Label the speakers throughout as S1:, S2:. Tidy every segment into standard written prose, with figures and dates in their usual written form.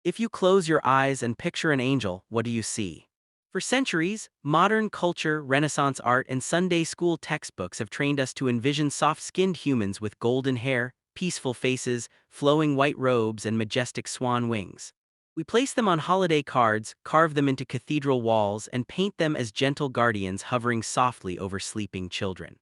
S1: If you close your eyes and picture an angel, what do you see? For centuries, modern culture, Renaissance art, and Sunday school textbooks have trained us to envision soft-skinned humans with golden hair, peaceful faces, flowing white robes, and majestic swan wings. We place them on holiday cards, carve them into cathedral walls, and paint them as gentle guardians hovering softly over sleeping children.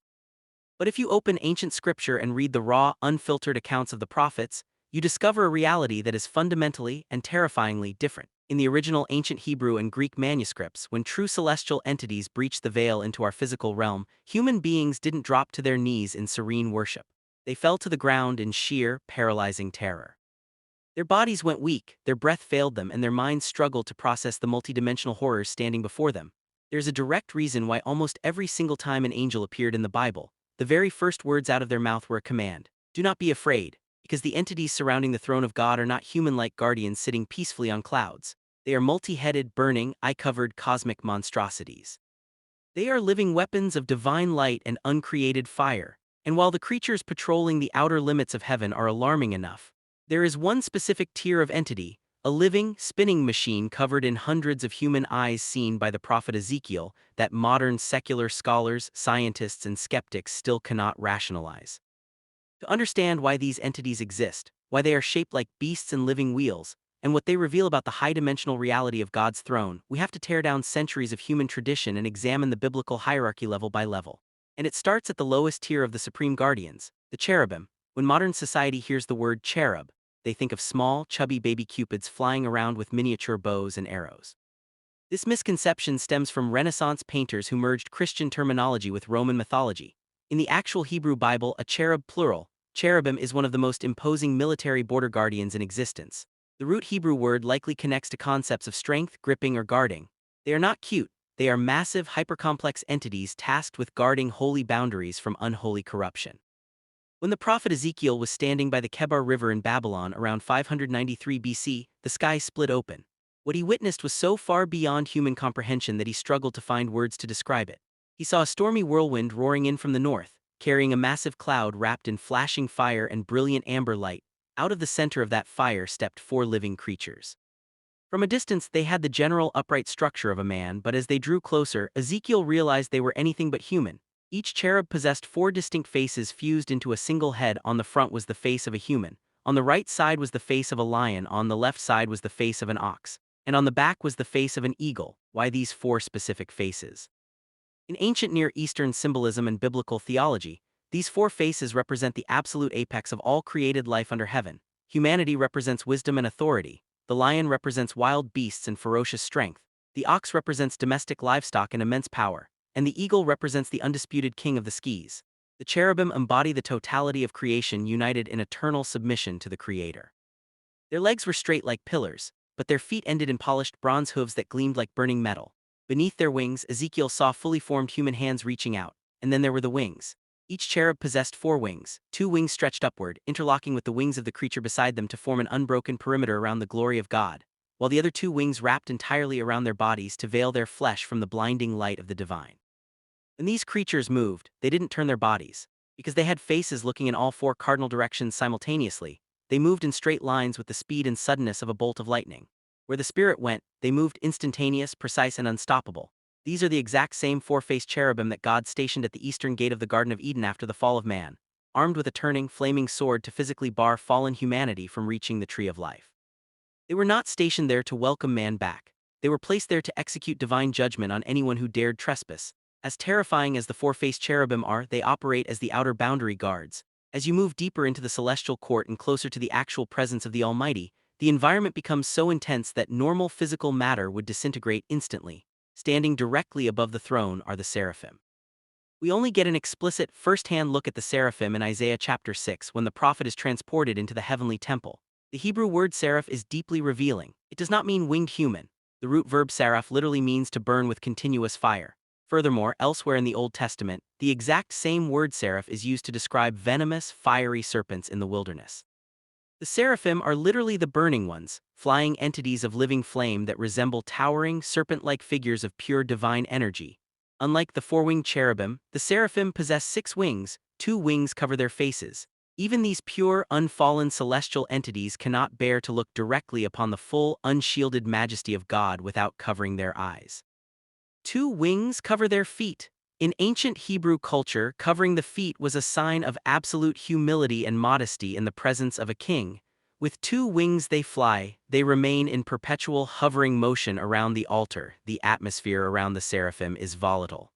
S1: But if you open ancient scripture and read the raw, unfiltered accounts of the prophets, you discover a reality that is fundamentally and terrifyingly different. In the original ancient Hebrew and Greek manuscripts, when true celestial entities breached the veil into our physical realm, human beings didn't drop to their knees in serene worship. They fell to the ground in sheer, paralyzing terror. Their bodies went weak, their breath failed them, and their minds struggled to process the multidimensional horrors standing before them. There's a direct reason why almost every single time an angel appeared in the Bible, the very first words out of their mouth were a command: do not be afraid, because the entities surrounding the throne of God are not human-like guardians sitting peacefully on clouds. They are multi-headed, burning, eye-covered cosmic monstrosities. They are living weapons of divine light and uncreated fire. And while the creatures patrolling the outer limits of heaven are alarming enough, there is one specific tier of entity, a living, spinning machine covered in hundreds of human eyes seen by the prophet Ezekiel, that modern secular scholars, scientists, and skeptics still cannot rationalize. To understand why these entities exist, why they are shaped like beasts and living wheels, and what they reveal about the high-dimensional reality of God's throne, we have to tear down centuries of human tradition and examine the biblical hierarchy level by level. And it starts at the lowest tier of the supreme guardians, the cherubim. When modern society hears the word cherub, they think of small, chubby baby cupids flying around with miniature bows and arrows. This misconception stems from Renaissance painters who merged Christian terminology with Roman mythology. In the actual Hebrew Bible, a cherub plural, cherubim, is one of the most imposing military border guardians in existence. The root Hebrew word likely connects to concepts of strength, gripping, or guarding. They are not cute. They are massive, hypercomplex entities tasked with guarding holy boundaries from unholy corruption. When the prophet Ezekiel was standing by the Kebar River in Babylon around 593 BC, the sky split open. What he witnessed was so far beyond human comprehension that he struggled to find words to describe it. He saw a stormy whirlwind roaring in from the north, carrying a massive cloud wrapped in flashing fire and brilliant amber light. Out of the center of that fire stepped four living creatures. From a distance, they had the general upright structure of a man, but as they drew closer, Ezekiel realized they were anything but human. Each cherub possessed four distinct faces fused into a single head. On the front was the face of a human, on the right side was the face of a lion, on the left side was the face of an ox, and on the back was the face of an eagle. Why these four specific faces? In ancient Near Eastern symbolism and biblical theology, these four faces represent the absolute apex of all created life under heaven. Humanity represents wisdom and authority, the lion represents wild beasts and ferocious strength, the ox represents domestic livestock and immense power, and the eagle represents the undisputed king of the skies. The cherubim embody the totality of creation united in eternal submission to the Creator. Their legs were straight like pillars, but their feet ended in polished bronze hooves that gleamed like burning metal. Beneath their wings, Ezekiel saw fully formed human hands reaching out, and then there were the wings. Each cherub possessed four wings, two wings stretched upward, interlocking with the wings of the creature beside them to form an unbroken perimeter around the glory of God, while the other two wings wrapped entirely around their bodies to veil their flesh from the blinding light of the divine. When these creatures moved, they didn't turn their bodies. Because they had faces looking in all four cardinal directions simultaneously, they moved in straight lines with the speed and suddenness of a bolt of lightning. Where the spirit went, they moved instantaneous, precise, and unstoppable. These are the exact same four-faced cherubim that God stationed at the eastern gate of the Garden of Eden after the fall of man, armed with a turning, flaming sword to physically bar fallen humanity from reaching the tree of life. They were not stationed there to welcome man back. They were placed there to execute divine judgment on anyone who dared trespass. As terrifying as the four-faced cherubim are, they operate as the outer boundary guards. As you move deeper into the celestial court and closer to the actual presence of the Almighty, the environment becomes so intense that normal physical matter would disintegrate instantly. Standing directly above the throne are the Seraphim. We only get an explicit, first-hand look at the Seraphim in Isaiah chapter 6 when the prophet is transported into the heavenly temple. The Hebrew word seraph is deeply revealing. It does not mean winged human. The root verb seraph literally means to burn with continuous fire. Furthermore, elsewhere in the Old Testament, the exact same word seraph is used to describe venomous, fiery serpents in the wilderness. The seraphim are literally the burning ones, flying entities of living flame that resemble towering, serpent-like figures of pure divine energy. Unlike the four-winged cherubim, the seraphim possess 6 wings, 2 wings cover their faces. Even these pure, unfallen celestial entities cannot bear to look directly upon the full, unshielded majesty of God without covering their eyes. 2 wings cover their feet. In ancient Hebrew culture, covering the feet was a sign of absolute humility and modesty in the presence of a king. With 2 wings they fly, they remain in perpetual hovering motion around the altar. The atmosphere around the seraphim is volatile.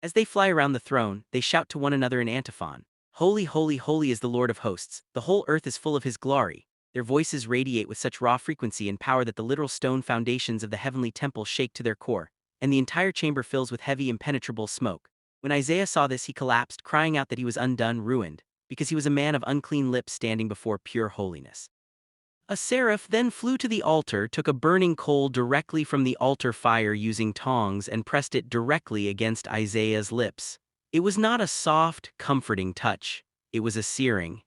S1: As they fly around the throne, they shout to one another in antiphon. Holy, holy, holy is the Lord of hosts. The whole earth is full of his glory. Their voices radiate with such raw frequency and power that the literal stone foundations of the heavenly temple shake to their core, and the entire chamber fills with heavy, impenetrable smoke. When Isaiah saw this, he collapsed, crying out that he was undone, ruined, because he was a man of unclean lips standing before pure holiness. A seraph then flew to the altar, took a burning coal directly from the altar fire using tongs and pressed it directly against Isaiah's lips. It was not a soft, comforting touch. It was a searing,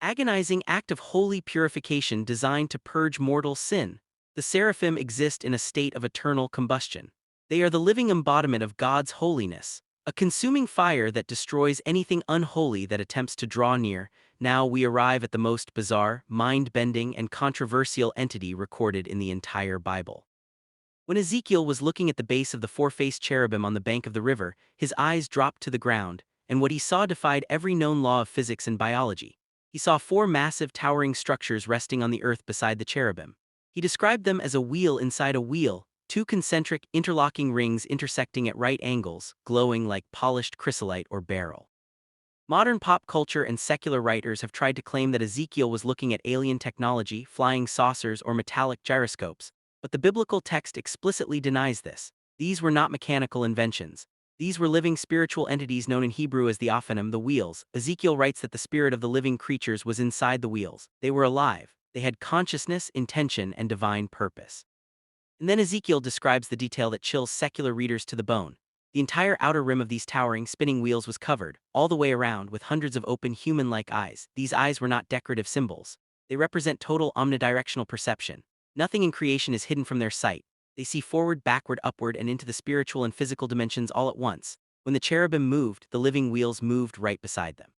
S1: agonizing act of holy purification designed to purge mortal sin. The seraphim exist in a state of eternal combustion. They are the living embodiment of God's holiness, a consuming fire that destroys anything unholy that attempts to draw near. Now we arrive at the most bizarre, mind-bending, and controversial entity recorded in the entire Bible. When Ezekiel was looking at the base of the 4-faced cherubim on the bank of the river, his eyes dropped to the ground, and what he saw defied every known law of physics and biology. He saw 4 massive towering structures resting on the earth beside the cherubim. He described them as a wheel inside a wheel, 2 concentric, interlocking rings intersecting at right angles, glowing like polished chrysolite or beryl. Modern pop culture and secular writers have tried to claim that Ezekiel was looking at alien technology, flying saucers, or metallic gyroscopes, but the biblical text explicitly denies this. These were not mechanical inventions. These were living spiritual entities known in Hebrew as the Ophanim, the wheels. Ezekiel writes that the spirit of the living creatures was inside the wheels. They were alive. They had consciousness, intention, and divine purpose. And then Ezekiel describes the detail that chills secular readers to the bone. The entire outer rim of these towering, spinning wheels was covered, all the way around, with hundreds of open, human-like eyes. These eyes were not decorative symbols. They represent total omnidirectional perception. Nothing in creation is hidden from their sight. They see forward, backward, upward, and into the spiritual and physical dimensions all at once. When the cherubim moved, the living wheels moved right beside them.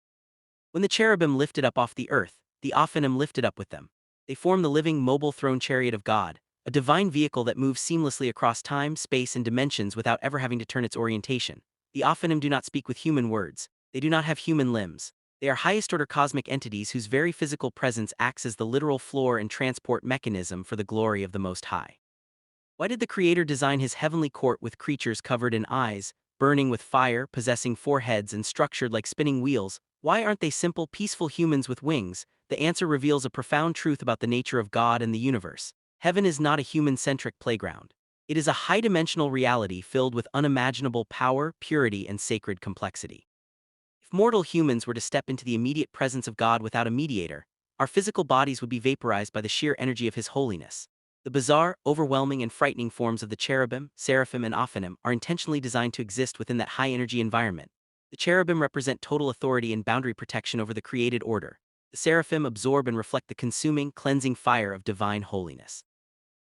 S1: When the cherubim lifted up off the earth, the Ophanim lifted up with them. They form the living, mobile throne chariot of God, a divine vehicle that moves seamlessly across time, space, and dimensions without ever having to turn its orientation. The Ophanim do not speak with human words. They do not have human limbs. They are highest-order cosmic entities whose very physical presence acts as the literal floor and transport mechanism for the glory of the Most High. Why did the Creator design his heavenly court with creatures covered in eyes, burning with fire, possessing 4 heads, and structured like spinning wheels? Why aren't they simple, peaceful humans with wings? The answer reveals a profound truth about the nature of God and the universe. Heaven is not a human-centric playground. It is a high-dimensional reality filled with unimaginable power, purity, and sacred complexity. If mortal humans were to step into the immediate presence of God without a mediator, our physical bodies would be vaporized by the sheer energy of His holiness. The bizarre, overwhelming, and frightening forms of the cherubim, seraphim, and Ophanim are intentionally designed to exist within that high-energy environment. The cherubim represent total authority and boundary protection over the created order. The seraphim absorb and reflect the consuming, cleansing fire of divine holiness.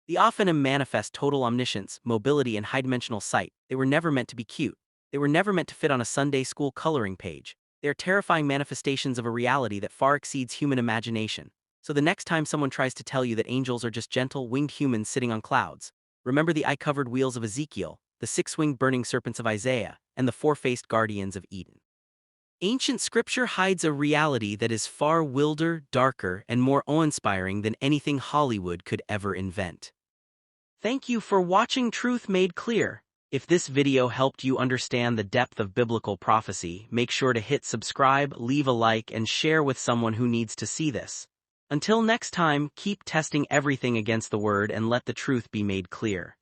S1: The Ophanim manifest total omniscience, mobility, and high-dimensional sight. They were never meant to be cute. They were never meant to fit on a Sunday school coloring page. They are terrifying manifestations of a reality that far exceeds human imagination. So the next time someone tries to tell you that angels are just gentle, winged humans sitting on clouds, remember the eye-covered wheels of Ezekiel, the 6-winged burning serpents of Isaiah, and the 4-faced guardians of Eden. Ancient scripture hides a reality that is far wilder, darker, and more awe-inspiring than anything Hollywood could ever invent. Thank you for watching Truth Made Clear. If this video helped you understand the depth of biblical prophecy, make sure to hit subscribe, leave a like, and share with someone who needs to see this. Until next time, keep testing everything against the Word and let the truth be made clear.